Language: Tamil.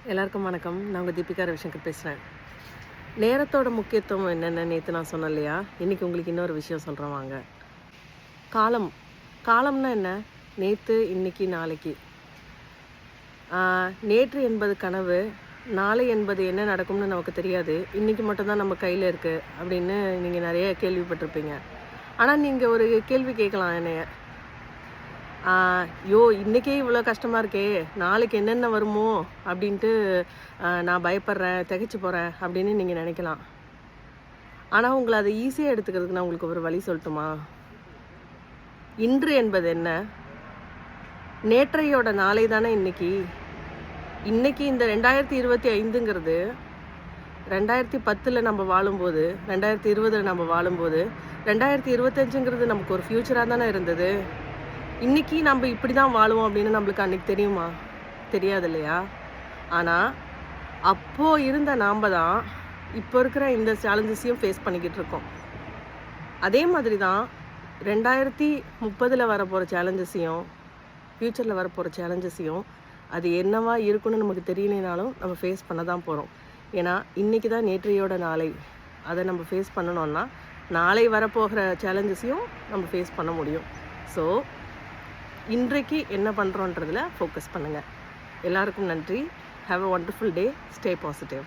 எல்லாருக்கும் வணக்கம். நான் உங்கள் தீபிகா ரவிசங்கர் பேசுகிறேன். நேரத்தோட முக்கியத்துவம் என்னென்னு நேற்று நான் சொன்னேன் இல்லையா? இன்றைக்கி உங்களுக்கு இன்னொரு விஷயம் சொல்கிறேன் வாங்க. காலம் காலம்னா என்ன? நேற்று, இன்னைக்கு, நாளைக்கு. நேற்று என்பது கனவு, நாளை என்பது என்ன நடக்கும்னு நமக்கு தெரியாது. இன்றைக்கி மட்டும்தான் நம்ம கையில் இருக்குது அப்படின்னு நீங்கள் நிறைய கேள்விப்பட்டிருப்பீங்க. ஆனால் நீங்கள் ஒரு கேள்வி கேட்கலாம் என்னைய, இன்றைக்கே இவ்வளோ கஷ்டமாக இருக்கே, நாளைக்கு என்னென்ன வருமோ அப்படின்ட்டு நான் பயப்படுறேன், திகைச்சு போகிறேன் அப்படின்னு நீங்கள் நினைக்கலாம். ஆனால் உங்களை அதை ஈஸியாக எடுத்துக்கிறதுக்கு நான் உங்களுக்கு ஒரு வழி சொல்லட்டுமா? இன்று என்பது என்ன? நேற்றையோட நாளை தானே இன்னைக்கு. இந்த 2025ங்கிறது 2010 நம்ம வாழும்போது, 2020 நம்ம வாழும்போது, 2025ங்கிறது நமக்கு ஒரு ஃப்யூச்சராக தானே இருந்தது. இன்றைக்கி நம்ம இப்படி தான் வாழுவோம் அப்படின்னு நம்மளுக்கு அன்றைக்கி தெரியுமா? தெரியாது இல்லையா? ஆனால் அப்போது இருந்த நாம் தான் இப்போ இருக்கிற இந்த சேலஞ்சஸையும் ஃபேஸ் பண்ணிக்கிட்டு இருக்கோம். அதே மாதிரி தான் 2030 வரப்போகிற சேலஞ்சஸையும், ஃப்யூச்சரில் வரப்போகிற சேலஞ்சஸையும் அது என்னவா இருக்குன்னு நமக்கு தெரியலைனாலும் நம்ம ஃபேஸ் பண்ண தான் போகிறோம். ஏன்னா இன்றைக்கி தான் நேற்றையோட நாளை. அதை நம்ம ஃபேஸ் பண்ணணுன்னா நாளை வரப்போகிற சேலஞ்சஸையும் நம்ம ஃபேஸ் பண்ண முடியும். ஸோ இன்றைக்கு என்ன பண்ணுறோன்றதில் ஃபோக்கஸ் பண்ணுங்கள். எல்லாருக்கும் நன்றி. Have a wonderful day. Stay positive.